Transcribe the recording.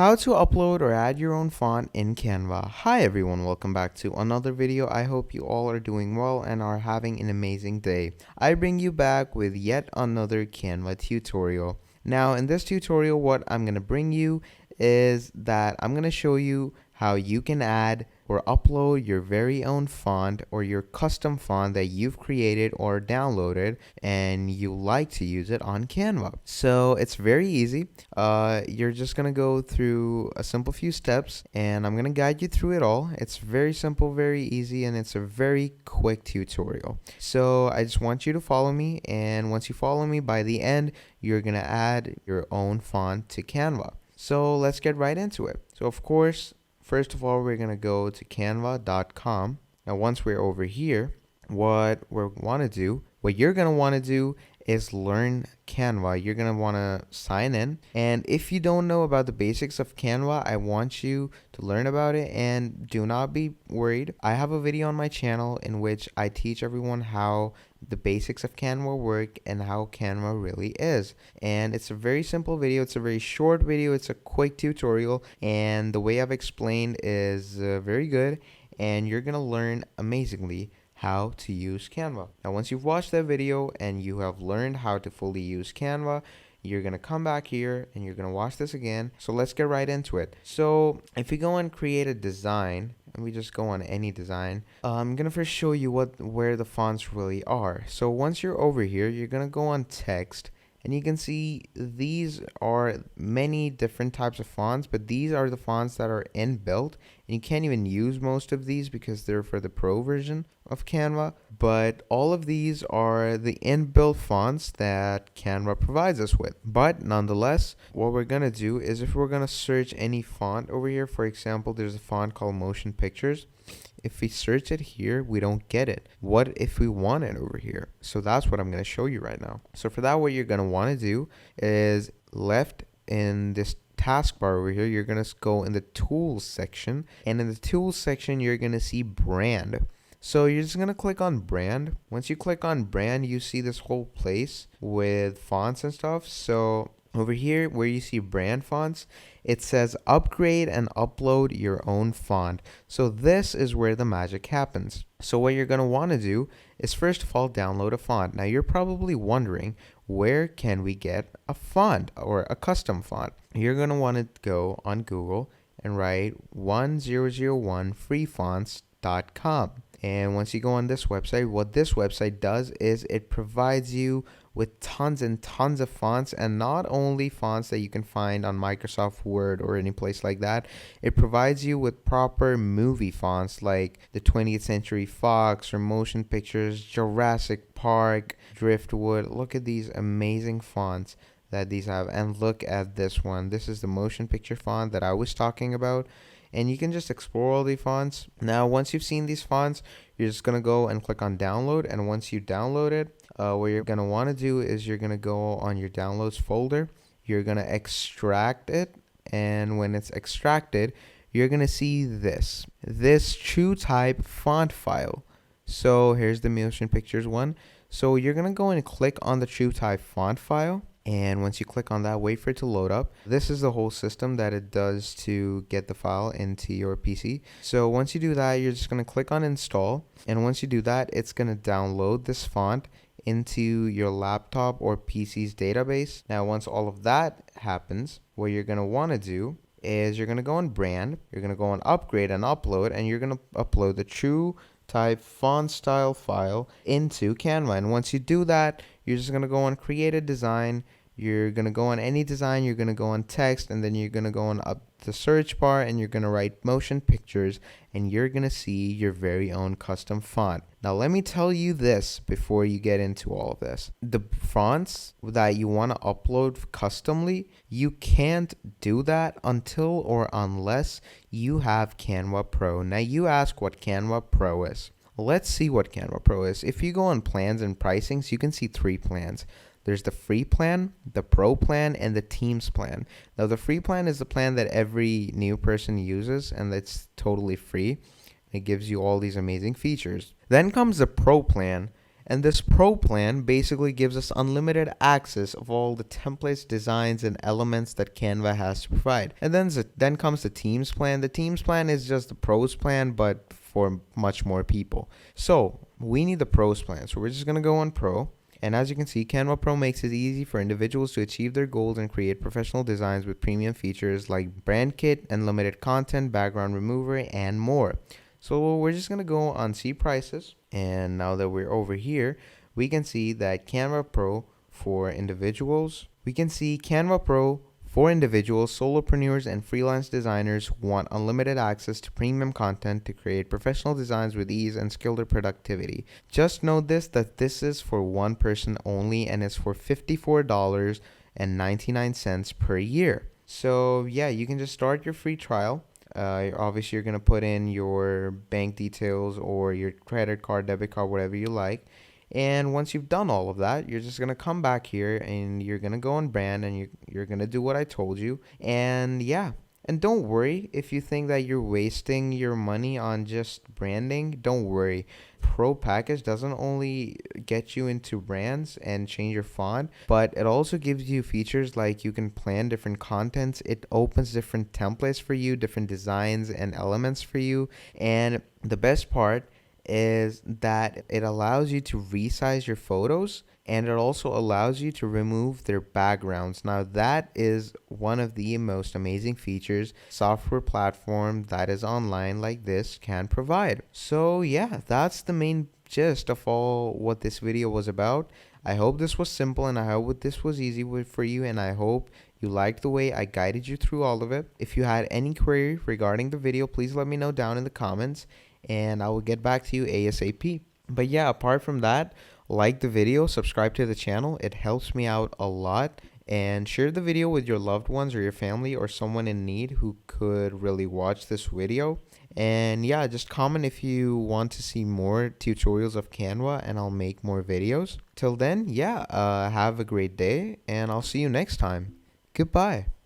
How to upload or add your own font in Canva. Hi everyone, welcome back to another video. I hope you all are doing well and are having an amazing day. I bring you back with yet another Canva tutorial. Now in this tutorial, what I'm going to bring you is that I'm going to show you how you can add or upload your very own font or your custom font that you've created or downloaded and you like to use it on Canva. So it's very easy. You're just gonna go through a simple few steps and I'm gonna guide you through it all. It's very simple, very easy, and it's a very quick tutorial. So I just want you to follow me, and once you follow me, by the end you're gonna add your own font to Canva. So let's get right into it. So of course, first of all, we're going to go to canva.com. Now, once we're over here, what you're going to want to do is learn Canva. You're going to want to sign in. And if you don't know about the basics of Canva, I want you to learn about it, and do not be worried. I have a video on my channel in which I teach everyone how the basics of Canva work and how Canva really is. And it's a very simple video. It's a very short video. It's a quick tutorial. And the way I've explained is very good. And you're going to learn amazingly how to use Canva. Now, once you've watched that video and you have learned how to fully use Canva, you're going to come back here and you're going to watch this again. So let's get right into it. So if you go and create a design, and we just go on any design, I'm going to first show you where the fonts really are. So once you're over here, you're going to go on text. And you can see these are many different types of fonts, but these are the fonts that are inbuilt. And you can't even use most of these because they're for the pro version of Canva. But all of these are the inbuilt fonts that Canva provides us with. But nonetheless, what we're going to do is, if we're going to search any font over here, for example, there's a font called Motion Pictures. If we search it here, we don't get it. What if we want it over here? So that's what I'm going to show you right now. So for that, what you're going to want to do is left in this taskbar over here, you're going to go in the tools section. And in the tools section, you're going to see brand. So you're just going to click on brand. Once you click on brand, you see this whole place with fonts and stuff. So over here where you see brand fonts, it says upgrade and upload your own font. So this is where the magic happens. So what you're going to want to do is, first of all, download a font. Now you're probably wondering, where can we get a font or a custom font? You're going to want to go on Google and write 1001freefonts.com. And once you go on this website, what this website does is it provides you with tons and tons of fonts, and not only fonts that you can find on Microsoft Word or any place like that. It provides you with proper movie fonts like the 20th Century Fox or Motion Pictures, Jurassic Park, Driftwood. Look at these amazing fonts that these have, and look at this one. This is the motion picture font that I was talking about. And you can just explore all the fonts. Now, once you've seen these fonts, you're just going to go and click on download. And once you download it, what you're going to want to do is you're going to go on your downloads folder. You're going to extract it. And when it's extracted, you're going to see this true type font file. So here's the motion pictures one. So you're going to go and click on the true type font file. And once you click on that, wait for it to load up. This is the whole system that it does to get the file into your PC. So once you do that, you're just going to click on install. And once you do that, it's going to download this font into your laptop or PC's database. Now, once all of that happens, what you're going to want to do is you're going to go on brand, you're going to go on upgrade and upload, and you're going to upload the true type font style file into Canva. And once you do that, you're just going to go on create a design. You're going to go on any design. You're going to go on text, and then you're going to go on up the search bar, and you're going to write motion pictures, and you're going to see your very own custom font. Now, let me tell you this before you get into all of this. The fonts that you want to upload customly, you can't do that until or unless you have Canva Pro. Now, you ask what Canva Pro is. Let's see what Canva Pro is. If you go on plans and pricings, you can see 3 plans. There's the free plan, the pro plan, and the teams plan. Now, the free plan is the plan that every new person uses, and that's totally free. It gives you all these amazing features. Then comes the pro plan, And this Pro plan basically gives us unlimited access of all the templates, designs, and elements that Canva has to provide. And then comes the Teams plan. The Teams plan is just the Pros plan, but for much more people. So we need the Pros plan. So we're just gonna go on Pro. And as you can see, Canva Pro makes it easy for individuals to achieve their goals and create professional designs with premium features like brand kit, unlimited content, background remover, and more. So we're just going to go on see prices. And now that we're over here, we can see that Canva Pro for individuals. We can see Canva Pro for individuals, solopreneurs, and freelance designers who want unlimited access to premium content to create professional designs with ease and skill their productivity. Just note that this is for one person only and it's for $54.99 per year. So yeah, you can just start your free trial. Obviously, you're going to put in your bank details or your credit card, debit card, whatever you like. And once you've done all of that, you're just going to come back here and you're going to go on brand and you're going to do what I told you. And yeah, and don't worry if you think that you're wasting your money on just branding. Don't worry. Pro package doesn't only get you into brands and change your font, but it also gives you features like you can plan different contents. It opens different templates for you, different designs and elements for you. And the best part is that it allows you to resize your photos and it also allows you to remove their backgrounds. Now that is one of the most amazing features software platform that is online like this can provide. So yeah, that's the main gist of all what this video was about. I hope this was simple and I hope this was easy for you, and I hope you liked the way I guided you through all of it. If you had any query regarding the video, please let me know down in the comments and I will get back to you ASAP. But yeah, apart from that, like the video, subscribe to the channel. It helps me out a lot. And share the video with your loved ones or your family or someone in need who could really watch this video. And yeah, just comment if you want to see more tutorials of Canva and I'll make more videos. Till then, yeah, have a great day and I'll see you next time. Goodbye.